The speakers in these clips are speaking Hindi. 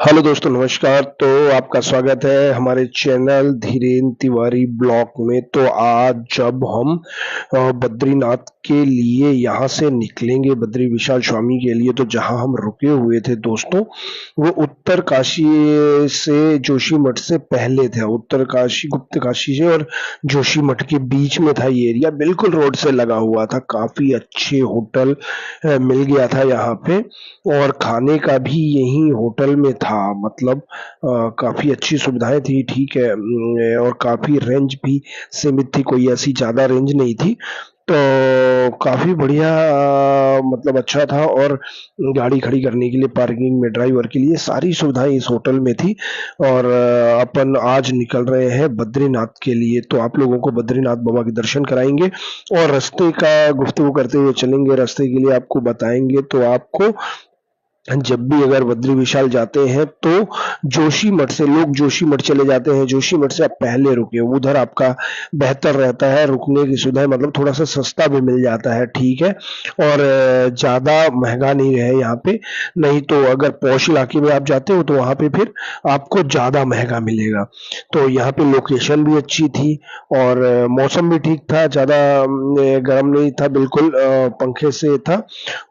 हेलो दोस्तों, नमस्कार। तो आपका स्वागत है हमारे चैनल धीरेन तिवारी ब्लॉग में। तो आज जब हम बद्रीनाथ के लिए यहाँ से निकलेंगे, बद्री विशाल स्वामी के लिए, तो जहाँ हम रुके हुए थे दोस्तों, वो उत्तर काशी से जोशीमठ से पहले था। उत्तर काशी, गुप्त काशी से और जोशीमठ के बीच में था ये एरिया, बिल्कुल रोड से लगा हुआ था। काफी अच्छे होटल मिल गया था यहाँ पे, और खाने का भी यही होटल में था। मतलब काफी अच्छी सुविधाएं थी, ठीक है। और काफी रेंज भी सीमित थी, कोई ऐसी ज्यादा रेंज नहीं थी। तो काफी बढ़िया, मतलब अच्छा था। और गाड़ी खड़ी करने के लिए, पार्किंग में, ड्राइवर के लिए सारी सुविधाएं इस होटल में थी। और अपन आज निकल रहे हैं बद्रीनाथ के लिए। तो आप लोगों को बद्रीनाथ बाबा के दर्शन कराएंगे और रास्ते का गुफ्तगू करते हुए चलेंगे। रास्ते के लिए आपको बताएंगे। तो आपको जब भी अगर बद्री विशाल जाते हैं तो जोशीमठ से, लोग जोशीमठ चले जाते हैं, जोशीमठ से आप पहले रुके, उधर आपका बेहतर रहता है रुकने की सुविधाएं। मतलब थोड़ा सा सस्ता भी मिल जाता है, ठीक है। और ज्यादा महंगा नहीं है यहाँ पे। नहीं तो अगर पॉश इलाके में आप जाते हो तो वहां पे फिर आपको ज्यादा महंगा मिलेगा। तो यहाँ पे लोकेशन भी अच्छी थी और मौसम भी ठीक था, ज्यादा गर्म नहीं था, बिल्कुल पंखे से था।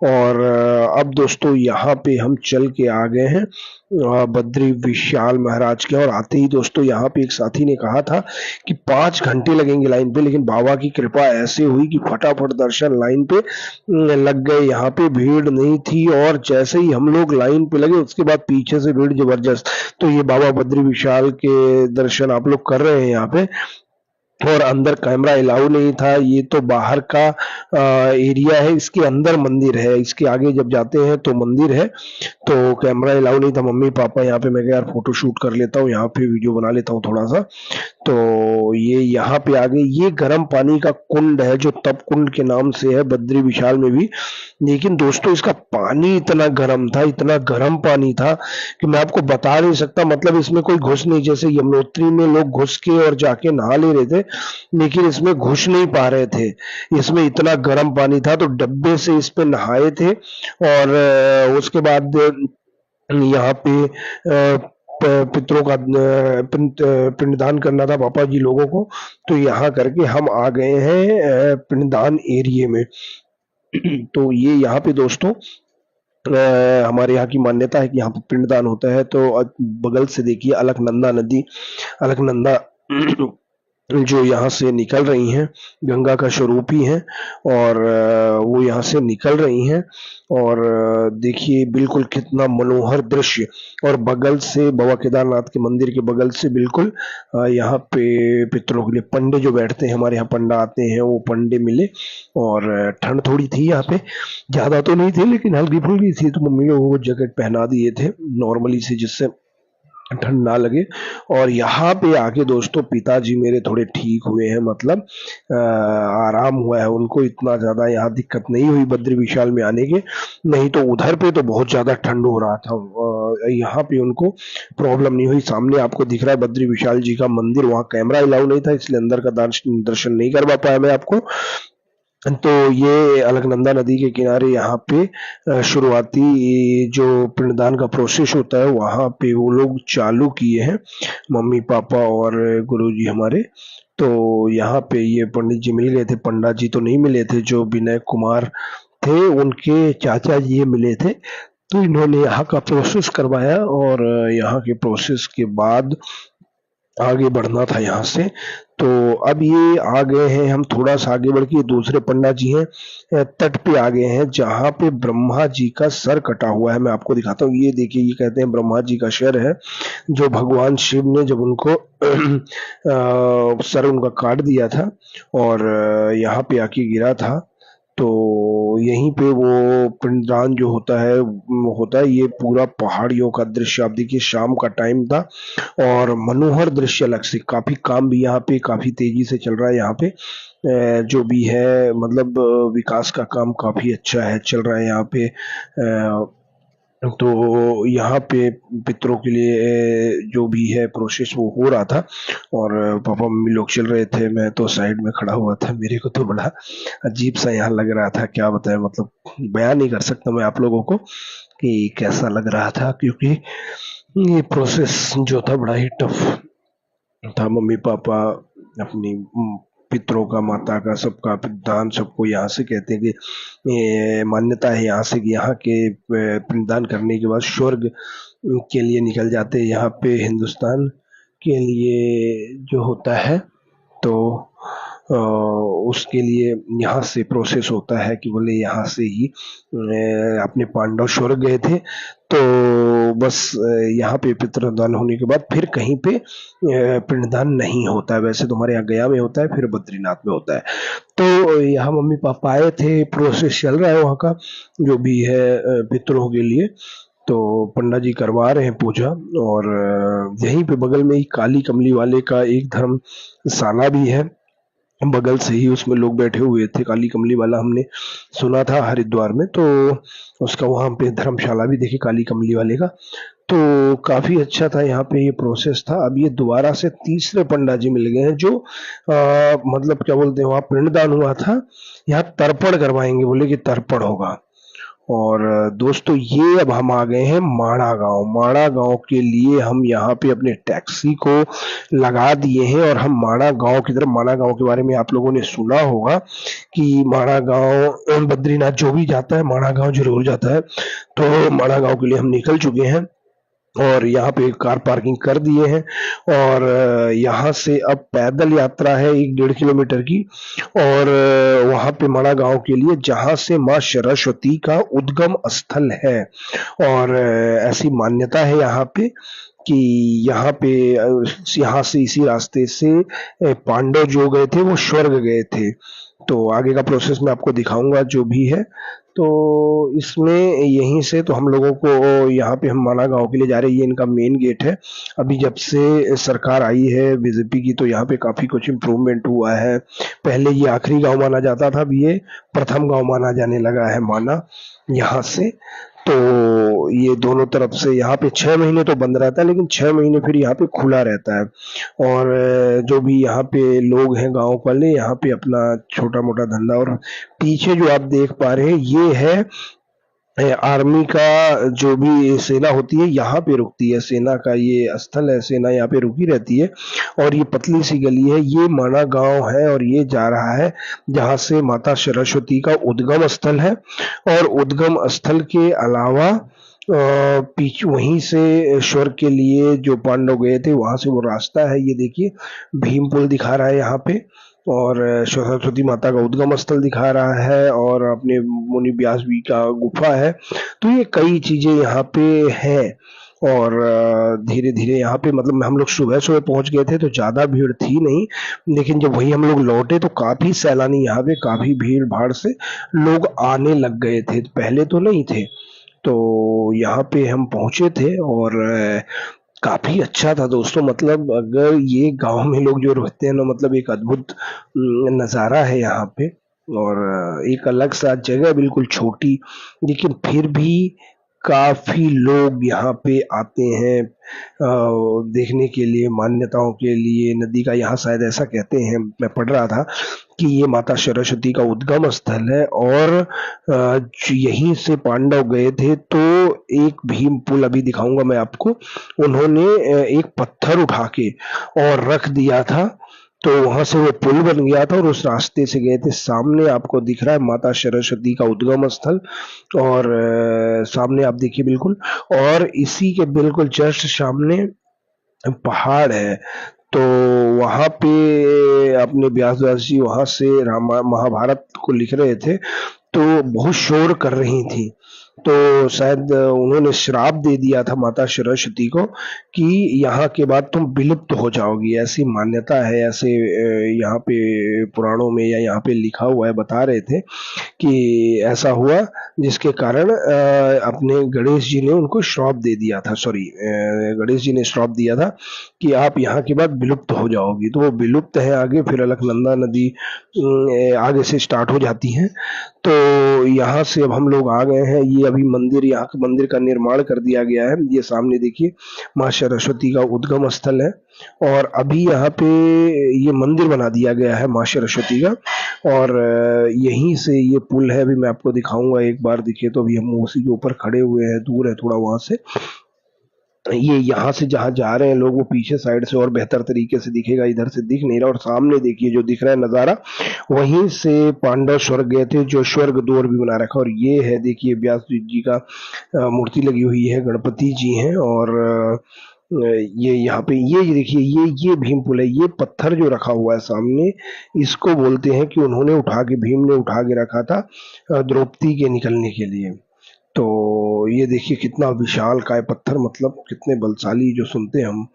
और अब दोस्तों यहाँ पे हम चल के आ गए हैं बद्री विशाल महाराज के। और आते ही दोस्तों यहाँ पे एक साथी ने कहा था कि 5 घंटे लगेंगे लाइन पे, लेकिन बाबा की कृपा ऐसे हुई कि फटाफट दर्शन लाइन पे लग गए। यहाँ पे भीड़ नहीं थी, और जैसे ही हम लोग लाइन पे लगे उसके बाद पीछे से भीड़ जबरदस्त। तो ये बाबा बद्री विशाल के दर्शन आप लोग कर रहे हैं यहाँ पे। और अंदर कैमरा अलाउ नहीं था, ये तो बाहर का एरिया है, इसके अंदर मंदिर है, इसके आगे जब जाते हैं तो मंदिर है। तो कैमरा अलाउ नहीं था। मम्मी पापा यहाँ पे, मैं कहा यार फोटो शूट कर लेता हूँ, यहाँ पे वीडियो बना लेता हूँ थोड़ा सा। तो ये यहाँ पे आ गए। ये गर्म पानी का कुंड है जो तप कुंड के नाम से है बद्री विशाल में भी। लेकिन दोस्तों इसका पानी इतना गर्म था, इतना गर्म पानी था कि मैं आपको बता नहीं सकता। मतलब इसमें कोई घुस नहीं, जैसे यमुनोत्री में लोग घुस के और जाके नहा ले रहे थे, लेकिन इसमें घुस नहीं पा रहे थे। इसमें इतना गर्म पानी था, तो डब्बे से इस पे नहाए थे। और उसके बाद यहाँ पे पितरों का पिंडदान करना था पापा जी लोगों को। तो यहाँ करके हम आ गए हैं पिंडदान एरिया में। तो ये यहाँ पे दोस्तों हमारे यहाँ की मान्यता है कि यहाँ पे पिंडदान होता है। तो बगल से देखिए अलकनंदा नदी, अलकनंदा जो यहाँ से निकल रही हैं, गंगा का स्वरूप ही है। और वो यहाँ से निकल रही हैं। और देखिए बिल्कुल कितना मनोहर दृश्य। और बगल से बाबा केदारनाथ के मंदिर के बगल से बिल्कुल यहाँ पे पितरों के लिए पंडे जो बैठते हैं, हमारे यहाँ पंडा आते हैं, वो पंडे मिले। और ठंड थोड़ी थी यहाँ पे, ज्यादा तो नहीं थी लेकिन हल्की फुल्की थी। तो मम्मी लोगों को जैकेट पहना दिए थे नॉर्मली से, जिससे ठंड ना लगे। और यहाँ पे आके दोस्तों पिताजी मेरे थोड़े ठीक हुए हैं। मतलब आराम हुआ है उनको, इतना ज्यादा यहाँ दिक्कत नहीं हुई बद्री विशाल में आने के। नहीं तो उधर पे तो बहुत ज्यादा ठंड हो रहा था, यहाँ पे उनको प्रॉब्लम नहीं हुई। सामने आपको दिख रहा है बद्री विशाल जी का मंदिर, वहाँ कैमरा अलाउ नहीं था इसलिए अंदर का दर्शन नहीं करवा पाया मैं आपको। तो ये अलकनंदा नदी के किनारे यहाँ पे शुरुआती जो पिंडदान का प्रोसेस होता है वहां पे वो लोग चालू किए हैं, मम्मी पापा और गुरुजी हमारे। तो यहाँ पे ये पंडित जी मिल गए थे, पंडा जी तो नहीं मिले थे, जो विनय कुमार थे उनके चाचा जी ये मिले थे। तो इन्होंने यहाँ का प्रोसेस करवाया। और यहाँ के प्रोसेस के बाद आगे बढ़ना था यहाँ से। तो अब ये आ गए हैं, हम थोड़ा सा आगे बढ़ के दूसरे पंडा जी हैं तट पे आ गए हैं, जहाँ पे ब्रह्मा जी का सर कटा हुआ है। मैं आपको दिखाता हूँ, ये देखिए, ये कहते हैं ब्रह्मा जी का सर है, जो भगवान शिव ने जब उनको सर उनका काट दिया था और यहाँ पे आके गिरा था। तो यहीं पे वो पिंडदान जो होता है ये पूरा पहाड़ियों का दृश्य। आप देखिए शाम का टाइम था और मनोहर दृश्य अलग से। काफी काम भी यहाँ पे काफी तेजी से चल रहा है। यहाँ पे जो भी है, मतलब विकास का काम काफी अच्छा है, चल रहा है यहाँ पे। तो यहाँ पे पितरों के लिए जो भी है प्रोसेस वो हो रहा था। और पापा मम्मी लोग चल रहे थे, मैं तो साइड में खड़ा हुआ था। मेरे को तो बड़ा अजीब सा यहाँ लग रहा था, क्या बताएं। मतलब बयान नहीं कर सकता मैं आप लोगों को कि कैसा लग रहा था, क्योंकि ये प्रोसेस जो था बड़ा ही टफ था। मम्मी पापा अपनी पितरों का, माता का, सबका पिंडदान सबको यहाँ से कहते हैं कि ये मान्यता है यहाँ से कि यहाँ के पिंडदान करने के बाद स्वर्ग के लिए निकल जाते हैं। यहाँ पे हिंदुस्तान के लिए जो होता है तो उसके लिए यहाँ से प्रोसेस होता है कि बोले यहाँ से ही अपने पांडव स्वर्ग गए थे, तो बस यहाँ पे पितृदान होने के बाद फिर कहीं पे पिंडदान नहीं होता है। वैसे तो हमारे यहाँ गया में होता है, फिर बद्रीनाथ में होता है। तो यहाँ मम्मी पापा आए थे, प्रोसेस चल रहा है वहाँ का जो भी है पितरों के लिए। तो पंडा जी करवा रहे हैं पूजा, और यहीं पे बगल में ही काली कमली वाले का एक धर्मशाला भी है, बगल से ही उसमें लोग बैठे हुए थे। काली कमली वाला हमने सुना था हरिद्वार में, तो उसका वहां पे धर्मशाला भी देखी काली कमली वाले का। तो काफी अच्छा था यहाँ पे ये प्रोसेस था। अब ये दोबारा से तीसरे पंडा जी मिल गए हैं जो मतलब क्या बोलते हैं, वहां पिंडदान हुआ था, यहाँ तर्पण करवाएंगे, बोले कि तर्पण होगा। और दोस्तों ये अब हम आ गए हैं माणा गांव। माणा गांव के लिए हम यहाँ पे अपने टैक्सी को लगा दिए हैं और हम माणा गांव की तरफ। माणा गांव के बारे में आप लोगों ने सुना होगा कि माणा गांव बद्रीनाथ जो भी जाता है माणा गांव जरूर जाता है। तो माणा गांव के लिए हम निकल चुके हैं और यहाँ पे कार पार्किंग कर दिए हैं, और यहाँ से अब पैदल यात्रा है 1-1.5 किलोमीटर की, और वहाँ पे माणा गांव के लिए जहाँ से माँ सरस्वती का उद्गम स्थल है। और ऐसी मान्यता है यहाँ पे कि यहाँ पे यहाँ से इसी रास्ते से पांडव जो गए थे वो स्वर्ग गए थे। तो आगे का प्रोसेस मैं आपको दिखाऊंगा जो भी है। तो इसमें यहीं से तो हम लोगों को यहाँ पे हम माना गांव के लिए जा रहे हैं। ये इनका मेन गेट है। अभी जब से सरकार आई है बीजेपी की, तो यहाँ पे काफी कुछ इम्प्रूवमेंट हुआ है। पहले ये आखिरी गांव माना जाता था, अब ये प्रथम गांव माना जाने लगा है माना यहाँ से। तो ये दोनों तरफ से यहाँ पे 6 महीने तो बंद रहता है, लेकिन 6 महीने फिर यहाँ पे खुला रहता है। और जो भी यहाँ पे लोग हैं गांव वाले, यहाँ पे अपना छोटा मोटा धंधा। और पीछे जो आप देख पा रहे हैं ये है आर्मी का जो भी सेना होती है यहाँ पे रुकती है। सेना का ये स्थल है, सेना यहाँ पे रुकी रहती है। और ये पतली सी गली है, ये माना गांव है, और ये जा रहा है जहाँ से माता सरस्वती का उद्गम स्थल है। और उद्गम स्थल के अलावा पीछे वहीं से स्वर्ग के लिए जो पांडव गए थे वहां से वो रास्ता है। ये देखिए भीम पुल दिखा रहा है यहाँ पे, और सरस्वती माता का उद्गम स्थल दिखा रहा है, और अपने मुनि व्यास जी का गुफा है। तो ये कई चीजें यहाँ पे हैं। और धीरे धीरे यहाँ पे मतलब हम लोग सुबह सुबह पहुंच गए थे तो ज्यादा भीड़ थी नहीं, लेकिन जब वही हम लोग लौटे तो काफी सैलानी यहाँ पे, काफी भीड़ भाड़ से लोग आने लग गए थे, पहले तो नहीं थे। तो यहाँ पे हम पहुंचे थे और काफी अच्छा था दोस्तों। मतलब अगर ये गांव में लोग जो रहते हैं ना, मतलब एक अद्भुत नजारा है यहाँ पे। और एक अलग सा जगह, बिल्कुल छोटी, लेकिन फिर भी काफी लोग यहाँ पे आते हैं देखने के लिए, मान्यताओं के लिए। नदी का यहाँ शायद ऐसा कहते हैं, मैं पढ़ रहा था कि ये माता सरस्वती का उद्गम स्थल है, और यहीं से पांडव गए थे। तो एक भीम पुल अभी दिखाऊंगा मैं आपको, उन्होंने एक पत्थर उठा के और रख दिया था, तो वहां से वो पुल बन गया था और उस रास्ते से गए थे। सामने आपको दिख रहा है माता सरस्वती का उद्गम स्थल, और सामने आप देखिए बिल्कुल, और इसी के बिल्कुल जस्ट सामने पहाड़ है। तो वहां पे अपने व्यास जी वहां से रामा महाभारत को लिख रहे थे, तो बहुत शोर कर रही थी। तो शायद उन्होंने श्राप दे दिया था माता सरस्वती को कि यहाँ के बाद तुम विलुप्त हो जाओगी, ऐसी मान्यता है। ऐसे यहाँ पे पुराणों में या यहाँ पे लिखा हुआ है, बता रहे थे कि ऐसा हुआ, जिसके कारण अपने गणेश जी ने उनको श्राप दे दिया था। सॉरी, गणेश जी ने श्राप दिया था कि आप यहाँ के बाद विलुप्त हो जाओगी। तो वो विलुप्त है आगे, फिर अलकनंदा नदी आगे से स्टार्ट हो जाती है। तो यहाँ से अब हम लोग आ गए हैं। ये अभी मंदिर, यहाँ के मंदिर का निर्माण कर दिया गया है। ये सामने देखिए माँ सरस्वती का उद्गम स्थल है, और अभी यहाँ पे ये मंदिर बना दिया गया है माँ सरस्वती का। और यहीं से ये पुल है, अभी मैं आपको दिखाऊंगा एक बार, दिखे तो। अभी हम उसी के ऊपर खड़े हुए हैं, दूर है थोड़ा वहां से। ये यहाँ से जहाँ जा रहे हैं लोग वो पीछे साइड से और बेहतर तरीके से दिखेगा, इधर से दिख नहीं रहा। और सामने देखिए जो दिख रहा है नज़ारा, वहीं से पांडव स्वर्ग गए थे, जो स्वर्ग द्वार भी बना रखा। और ये है देखिए व्यास जी का मूर्ति लगी हुई है, गणपति जी हैं। और ये यहाँ पे ये देखिए ये भीम पुल है। ये पत्थर जो रखा हुआ है सामने, इसको बोलते हैं कि उन्होंने उठा के, भीम ने उठा के रखा था द्रौपदी के निकलने के लिए। तो ये देखिए कितना विशाल काय पत्थर, मतलब कितने बलशाली, जो सुनते हैं हम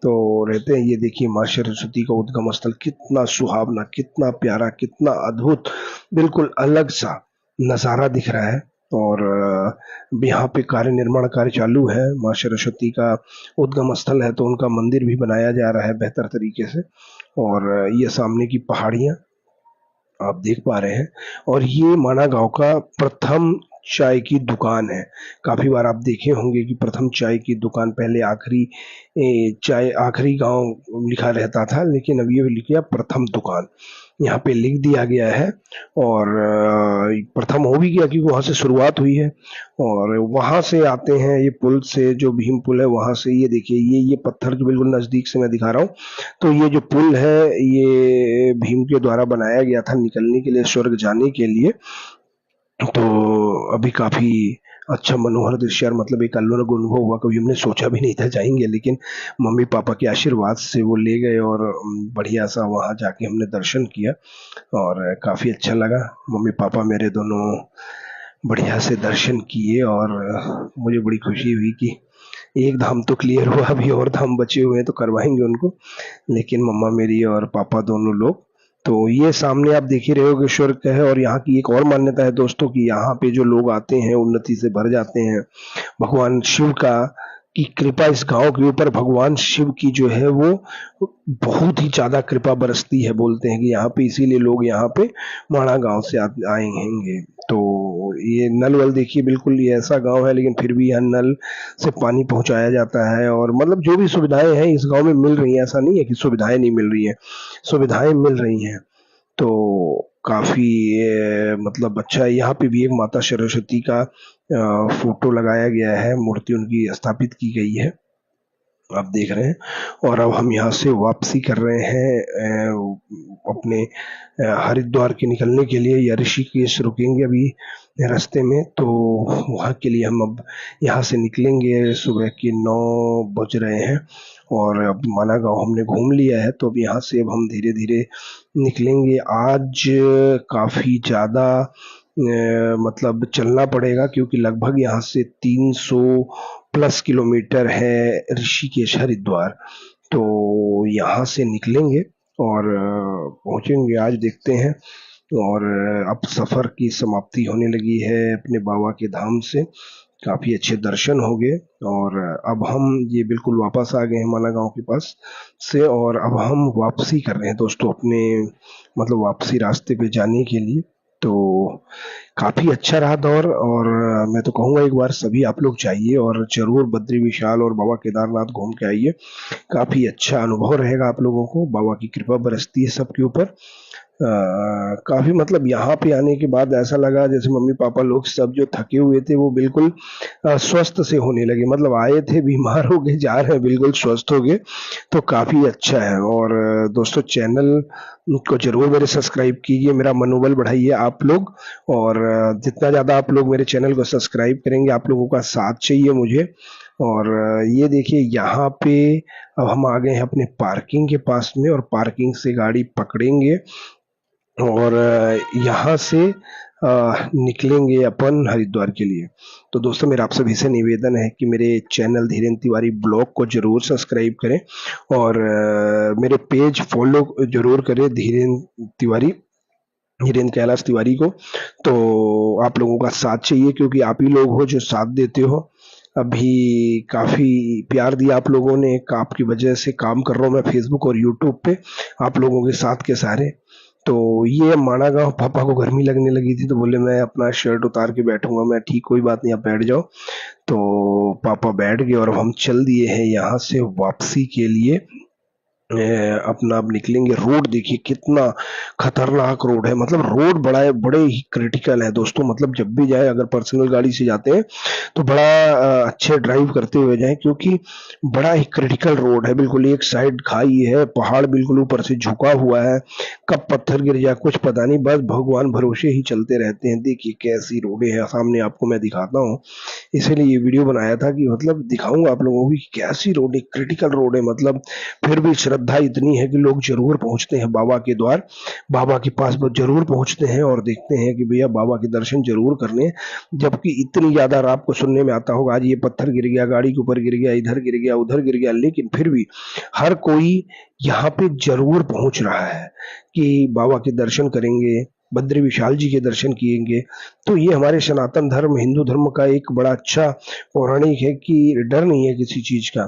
तो रहते हैं। ये देखिए माँ सरस्वती का उद्गम स्थल, कितना सुहावना, कितना प्यारा, कितना अद्भुत, बिल्कुल अलग सा नज़ारा दिख रहा है। और यहाँ पे कार्य, निर्माण कार्य चालू है। माँ सरस्वती का उद्गम स्थल है तो उनका मंदिर भी बनाया जा रहा है बेहतर तरीके से। और ये सामने की पहाड़ियाँ आप देख पा रहे हैं। और ये माना गांव का प्रथम चाय की दुकान है। काफी बार आप देखे होंगे कि प्रथम चाय की दुकान, पहले आखिरी चाय आखिरी गांव लिखा रहता था, लेकिन अब ये लिख गया प्रथम दुकान, यहाँ पे लिख दिया गया है। और प्रथम हो भी गया क्योंकि वहां से शुरुआत हुई है। और वहां से आते हैं ये पुल से, जो भीम पुल है वहां से। ये देखिए ये पत्थर जो बिल्कुल नजदीक से मैं दिखा रहा हूँ, तो ये जो पुल है ये भीम के द्वारा बनाया गया था निकलने के लिए, स्वर्ग जाने के लिए। तो अभी काफी अच्छा मनोहर दृश्य, और मतलब एक अलग अनुभव हुआ, कभी हमने सोचा भी नहीं था जाएंगे, लेकिन मम्मी पापा के आशीर्वाद से वो ले गए। और बढ़िया सा वहाँ जाके हमने दर्शन किया और काफी अच्छा लगा। मम्मी पापा मेरे दोनों बढ़िया से दर्शन किए। और मुझे बड़ी खुशी हुई कि एक धाम तो क्लियर हुआ, अभी और धाम बचे हुए हैं तो करवाएंगे उनको। लेकिन मम्मा मेरी और पापा दोनों लोग, तो ये सामने आप देख ही रहे हो कि स्वर्ग का है। और यहाँ की एक और मान्यता है दोस्तों कि यहाँ पे जो लोग आते हैं उन्नति से भर जाते हैं। भगवान शिव का की कृपा इस गांव के ऊपर, भगवान शिव की जो है वो बहुत ही ज्यादा कृपा बरसती है, बोलते हैं कि यहाँ पे, इसीलिए लोग यहाँ पे माणा गांव से आए हैंगे। तो ये नल वल देखिए, बिल्कुल ये ऐसा गांव है लेकिन फिर भी यहाँ नल से पानी पहुंचाया जाता है। और मतलब जो भी सुविधाएं हैं इस गांव में मिल रही हैं, ऐसा नहीं है कि सुविधाएं नहीं मिल रही हैं, सुविधाएं मिल रही हैं। तो काफी मतलब अच्छा है। यहाँ पे भी एक माता सरस्वती का फोटो लगाया गया है, मूर्ति उनकी स्थापित की गई है, आप देख रहे हैं। और अब हम यहाँ से वापसी कर रहे हैं अपने हरिद्वार के निकलने के लिए, या ऋषिकेश रुकेंगे अभी रास्ते में। तो वहाँ के लिए हम अब यहाँ से निकलेंगे। सुबह के 9 बज रहे हैं और अब माना गाँव हमने घूम लिया है, तो अब यहाँ से अब हम धीरे धीरे निकलेंगे। आज काफ़ी ज़्यादा मतलब चलना पड़ेगा, क्योंकि लगभग यहाँ से 300 प्लस किलोमीटर है ऋषिकेश हरिद्वार। तो यहाँ से निकलेंगे और पहुंचेंगे आज, देखते हैं। और अब सफर की समाप्ति होने लगी है अपने बाबा के धाम से। काफी अच्छे दर्शन हो गए और अब हम ये बिल्कुल वापस आ गए हैं माना गांव के पास से। और अब हम वापसी कर रहे हैं दोस्तों अपने, मतलब वापसी रास्ते पे जाने के लिए। तो काफी अच्छा रहा दौर। और मैं तो कहूँगा एक बार सभी आप लोग जाइए और जरूर बद्री विशाल और बाबा केदारनाथ घूम के आइए। काफी अच्छा अनुभव रहेगा आप लोगों को, बाबा की कृपा बरसती है सबके ऊपर। काफी मतलब यहाँ पे आने के बाद ऐसा लगा जैसे मम्मी पापा लोग सब जो थके हुए थे वो बिल्कुल स्वस्थ से होने लगे। मतलब आए थे बीमार हो गए, जा रहे हैं बिल्कुल स्वस्थ हो गए। तो काफी अच्छा है। और दोस्तों चैनल को जरूर मेरे सब्सक्राइब कीजिए, मेरा मनोबल बढ़ाइए आप लोग। और जितना ज्यादा आप लोग मेरे चैनल को सब्सक्राइब करेंगे, आप लोगों का साथ चाहिए मुझे। और ये देखिए यहाँ पे अब हम आ गए हैं अपने पार्किंग के पास में, और पार्किंग से गाड़ी पकड़ेंगे और यहाँ से निकलेंगे अपन हरिद्वार के लिए। तो दोस्तों मेरा आप सभी से निवेदन है कि मेरे चैनल धीरेन्द्र तिवारी ब्लॉग को जरूर सब्सक्राइब करें और मेरे पेज फॉलो जरूर करें, धीरेन्द्र कैलाश तिवारी को। तो आप लोगों का साथ चाहिए, क्योंकि आप ही लोग हो जो साथ देते हो। अभी काफी प्यार दिया आप लोगों ने, आपकी वजह से काम कर रहा हूँ मैं फेसबुक और यूट्यूब पे, आप लोगों के साथ के सहारे। तो ये माना गाँव, पापा को गर्मी लगने लगी थी तो बोले मैं अपना शर्ट उतार के बैठूंगा। मैं ठीक, कोई बात नहीं, आप बैठ जाओ। तो पापा बैठ गए और हम चल दिए हैं यहाँ से वापसी के लिए। अपना अब निकलेंगे। रोड देखिए कितना खतरनाक रोड है, मतलब रोड बड़े ही क्रिटिकल है दोस्तों। मतलब जब भी जाए, अगर पर्सनल गाड़ी से जाते हैं तो बड़ा अच्छे ड्राइव करते हुए जाएं, क्योंकि बड़ा ही क्रिटिकल रोड है। बिल्कुल एक साइड खाई है, पहाड़ बिल्कुल ऊपर से झुका हुआ है, कब पत्थर गिर जाए कुछ पता नहीं, बस भगवान भरोसे ही चलते रहते हैं। देखिए कैसी रोडें हैं, सामने आपको मैं दिखाता हूँ। इसीलिए ये वीडियो बनाया था कि मतलब दिखाऊंगा आप लोगों को कि कैसी रोड है, क्रिटिकल रोड है। मतलब फिर भी श्रद्धा इतनी है कि लोग जरूर पहुंचते हैं बाबा के द्वार, बाबा के पास वो जरूर पहुंचते हैं और देखते हैं कि भैया बाबा के दर्शन जरूर करने। जबकि इतनी ज्यादा आपको सुनने में आता होगा, आज ये पत्थर गिर गया, गाड़ी के ऊपर गिर गया, इधर गिर गया, उधर गिर गया, लेकिन फिर भी हर कोई यहाँ पे जरूर पहुंच रहा है कि बाबा के दर्शन करेंगे, बद्री विशाल जी के दर्शन किएंगे। तो ये हमारे सनातन धर्म, हिंदू धर्म का एक बड़ा अच्छा पौराणिक है कि डर नहीं है किसी चीज का,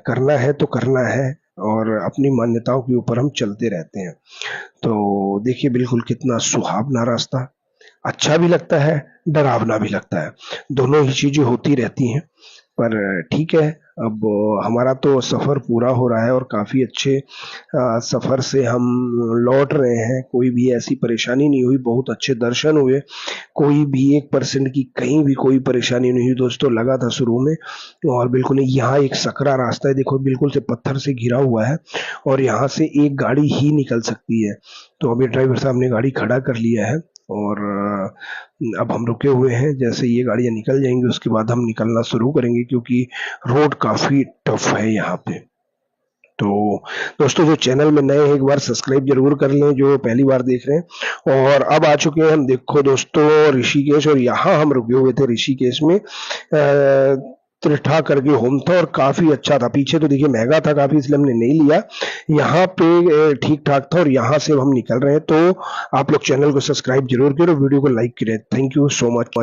करना है तो करना है, और अपनी मान्यताओं के ऊपर हम चलते रहते हैं। तो देखिए बिल्कुल कितना सुहावना रास्ता, अच्छा भी लगता है, डरावना भी लगता है, दोनों ही चीजें होती रहती हैं। पर ठीक है, अब हमारा तो सफर पूरा हो रहा है और काफी अच्छे सफर से हम लौट रहे हैं। कोई भी ऐसी परेशानी नहीं हुई, बहुत अच्छे दर्शन हुए, कोई भी 1% की कहीं भी कोई परेशानी नहीं हुई दोस्तों। लगा था शुरू में, और बिल्कुल नहीं। यहाँ एक सकरा रास्ता है, देखो बिल्कुल से पत्थर से घिरा हुआ है, और यहाँ से एक गाड़ी ही निकल सकती है। तो अभी ड्राइवर साहब ने गाड़ी खड़ा कर लिया है, और अब हम रुके हुए हैं। जैसे ये गाड़ियां निकल जाएंगी उसके बाद हम निकलना शुरू करेंगे, क्योंकि रोड काफी टफ है यहाँ पे। तो दोस्तों जो चैनल में नए हैं, एक बार सब्सक्राइब जरूर कर लें जो पहली बार देख रहे हैं। और अब आ चुके हैं हम, देखो दोस्तों, ऋषिकेश, और यहाँ हम रुके हुए थे ऋषिकेश में। त्रिठा करके होम था और काफी अच्छा था। पीछे तो देखिए महंगा था काफी, इसलिए हमने नहीं लिया। यहाँ पे ठीक ठाक था, और यहाँ से हम निकल रहे हैं। तो आप लोग चैनल को सब्सक्राइब जरूर करो, वीडियो को लाइक करें। Thank you so much.